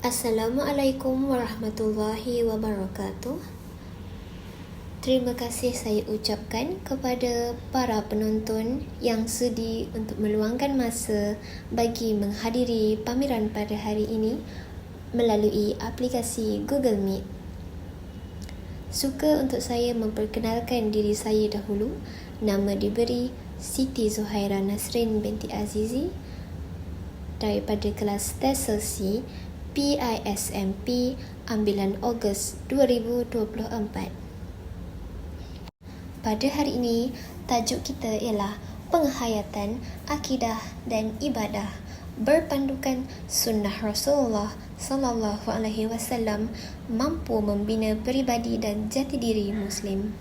Assalamualaikum warahmatullahi wabarakatuh. Terima kasih saya ucapkan kepada para penonton yang sudi untuk meluangkan masa bagi menghadiri pameran pada hari ini melalui aplikasi Google Meet. Suka untuk saya memperkenalkan diri saya dahulu. Nama diberi Siti Zuhaira Nasrin binti Azizi daripada kelas TESOL C PISMP ambilan Ogos 2024. Pada hari ini, tajuk kita ialah penghayatan akidah dan ibadah berpandukan sunnah Rasulullah sallallahu alaihi wasallam mampu membina peribadi dan jati diri Muslim.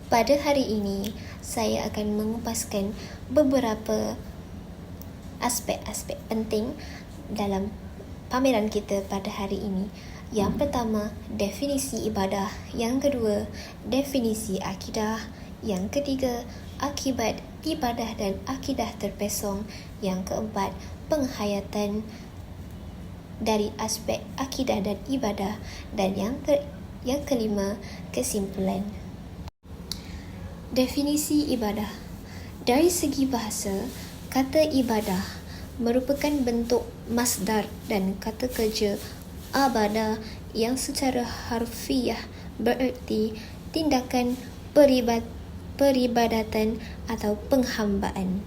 Pada hari ini, saya akan mengupaskan beberapa aspek-aspek penting dalam pameran kita pada hari ini. Yang pertama, definisi ibadah. Yang kedua, definisi akidah. Yang ketiga, akibat ibadah dan akidah terpesong. Yang keempat, penghayatan dari aspek akidah dan ibadah. Dan yang kelima, kesimpulan. Definisi ibadah. Dari segi bahasa, kata ibadah merupakan bentuk masdar dan kata kerja abada yang secara harfiah bererti tindakan peribadatan atau penghambaan.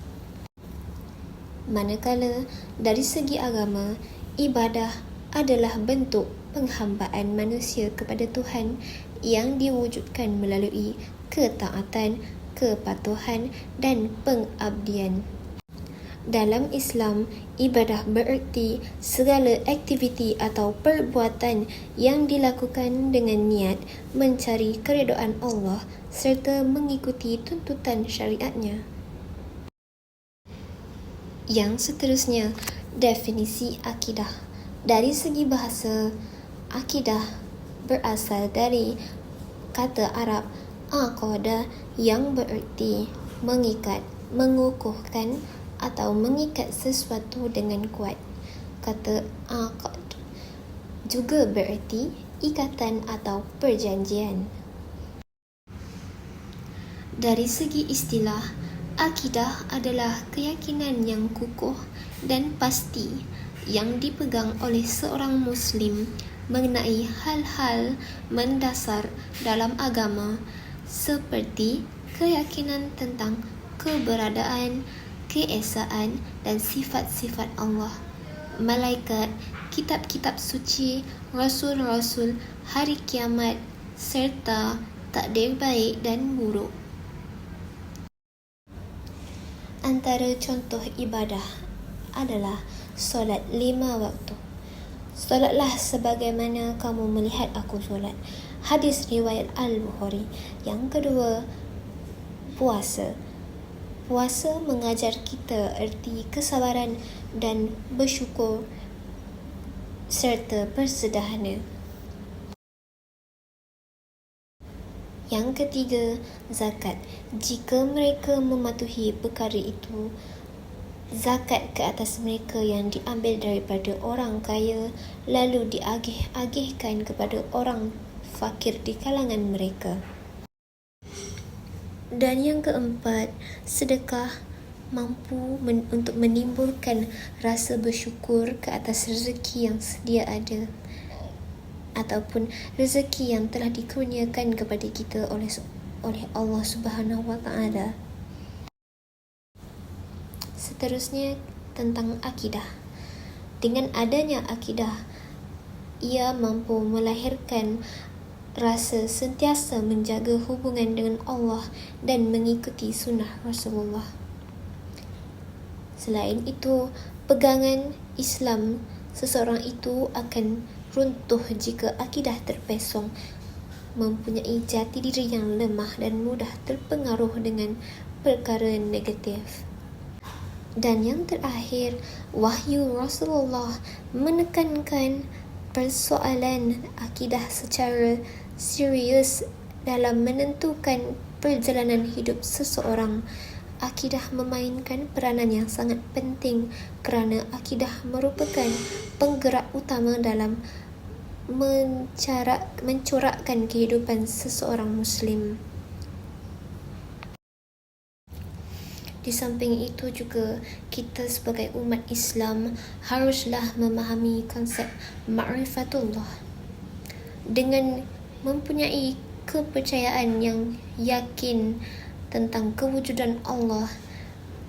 Manakala dari segi agama, ibadah adalah bentuk penghambaan manusia kepada Tuhan yang diwujudkan melalui ketaatan, kepatuhan dan pengabdian. Dalam Islam, ibadah bererti segala aktiviti atau perbuatan yang dilakukan dengan niat mencari keredaan Allah serta mengikuti tuntutan syariatnya. Yang seterusnya, definisi akidah. Dari segi bahasa, akidah berasal dari kata Arab aqada yang bererti mengikat, mengukuhkan atau mengikat sesuatu dengan kuat. Kata aqad juga bererti ikatan atau perjanjian. Dari segi istilah, akidah adalah keyakinan yang kukuh dan pasti yang dipegang oleh seorang Muslim mengenai hal-hal mendasar dalam agama seperti keyakinan tentang keberadaan, keesaan dan sifat-sifat Allah, malaikat, kitab-kitab suci, rasul-rasul, hari kiamat serta takdir baik dan buruk. Antara contoh ibadah adalah solat 5 waktu. Solatlah sebagaimana kamu melihat aku solat. Hadis riwayat Al-Bukhari. Yang kedua, puasa. Puasa mengajar kita erti kesabaran dan bersyukur serta bersederhana. Yang ketiga, zakat. Jika mereka mematuhi perkara itu, zakat ke atas mereka yang diambil daripada orang kaya lalu diagih-agihkan kepada orang fakir di kalangan mereka. Dan yang keempat, sedekah mampu untuk menimbulkan rasa bersyukur ke atas rezeki yang sedia ada ataupun rezeki yang telah dikurniakan kepada kita oleh Allah Subhanahu Wa Taala. Seterusnya tentang akidah. Dengan adanya akidah, ia mampu melahirkan rasa sentiasa menjaga hubungan dengan Allah dan mengikuti sunnah Rasulullah. Selain itu, pegangan Islam seseorang itu akan runtuh jika akidah terpesong, mempunyai jati diri yang lemah dan mudah terpengaruh dengan perkara negatif. Dan yang terakhir, wahyu Rasulullah menekankan persoalan akidah secara serius dalam menentukan perjalanan hidup seseorang Akidah memainkan peranan yang sangat penting kerana akidah merupakan penggerak utama dalam mencorakkan kehidupan seseorang Muslim. Di samping itu juga, kita sebagai umat Islam haruslah memahami konsep ma'rifatullah. Dengan mempunyai kepercayaan yang yakin tentang kewujudan Allah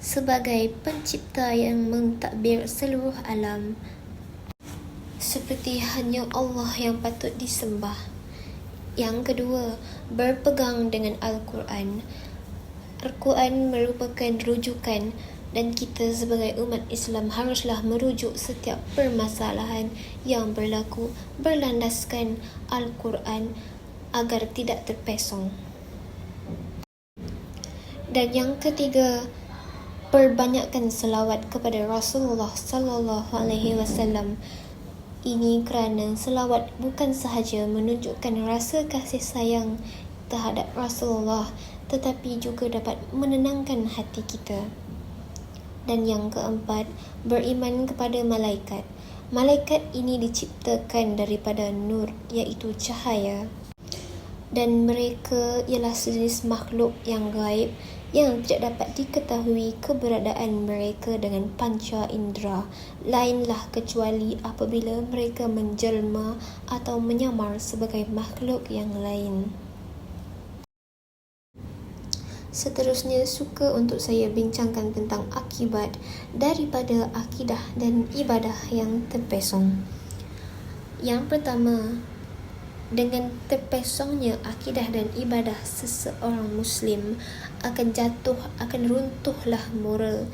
sebagai pencipta yang mentadbir seluruh alam, seperti hanya Allah yang patut disembah. Yang kedua, berpegang dengan Al-Quran. Al-Quran merupakan rujukan dan kita sebagai umat Islam haruslah merujuk setiap permasalahan yang berlaku berlandaskan Al-Quran agar tidak terpesong. Dan yang ketiga, perbanyakkan selawat kepada Rasulullah sallallahu alaihi wasallam. Ini kerana selawat bukan sahaja menunjukkan rasa kasih sayang terhadap Rasulullah, tetapi juga dapat menenangkan hati kita. Dan yang keempat, beriman kepada malaikat. Malaikat ini diciptakan daripada nur, iaitu cahaya. Dan mereka ialah sejenis makhluk yang gaib yang tidak dapat diketahui keberadaan mereka dengan panca indera, lainlah kecuali apabila mereka menjelma atau menyamar sebagai makhluk yang lain. Seterusnya, suka untuk saya bincangkan tentang akibat daripada akidah dan ibadah yang terpesong. Yang pertama, dengan terpesongnya akidah dan ibadah seseorang Muslim, akan runtuhlah moral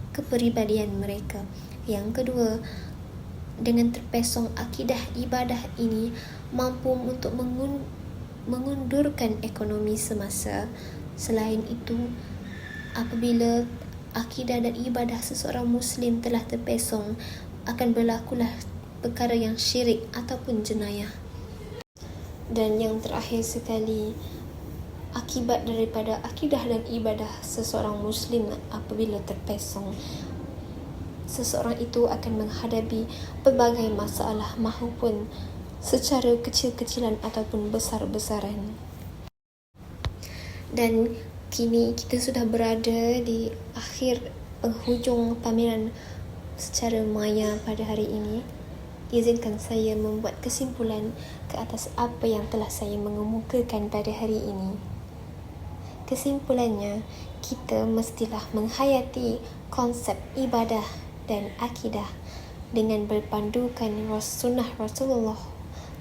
kepribadian mereka. Yang kedua, dengan terpesong akidah ibadah ini mampu untuk mengundurkan ekonomi semasa. Selain itu, apabila akidah dan ibadah seseorang Muslim telah terpesong, akan berlakulah perkara yang syirik ataupun jenayah. Dan yang terakhir sekali, akibat daripada akidah dan ibadah seseorang Muslim apabila terpesong, seseorang itu akan menghadapi pelbagai masalah mahupun secara kecil-kecilan ataupun besar-besaran. Dan kini kita sudah berada di akhir penghujung pameran secara maya pada hari ini. Izinkan saya membuat kesimpulan ke atas apa yang telah saya mengemukakan pada hari ini. Kesimpulannya, kita mestilah menghayati konsep ibadah dan akidah dengan berpandukan sunnah Rasulullah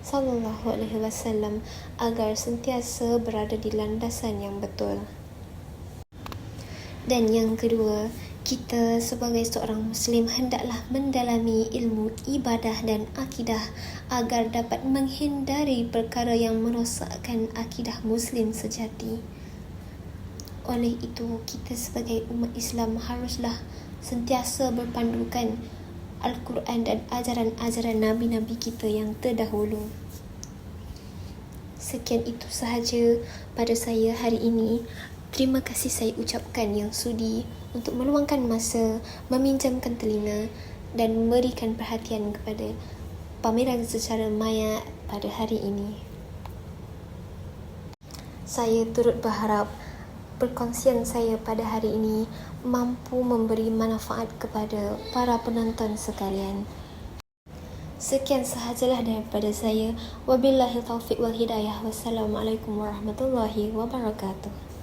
sallallahu alaihi wasallam agar sentiasa berada di landasan yang betul. Dan yang kedua, kita sebagai seorang Muslim hendaklah mendalami ilmu ibadah dan akidah agar dapat menghindari perkara yang merosakkan akidah Muslim sejati. Oleh itu, kita sebagai umat Islam haruslah sentiasa berpandukan Al-Quran dan ajaran-ajaran Nabi-Nabi kita yang terdahulu. Sekian itu sahaja pada saya hari ini. Terima kasih saya ucapkan yang sudi untuk meluangkan masa, meminjamkan telinga dan memberikan perhatian kepada pameran secara maya pada hari ini. Saya turut berharap perkongsian saya pada hari ini mampu memberi manfaat kepada para penonton sekalian. Sekian sahajalah daripada saya. Wabillahi taufiq wal hidayah. Wassalamualaikum warahmatullahi wabarakatuh.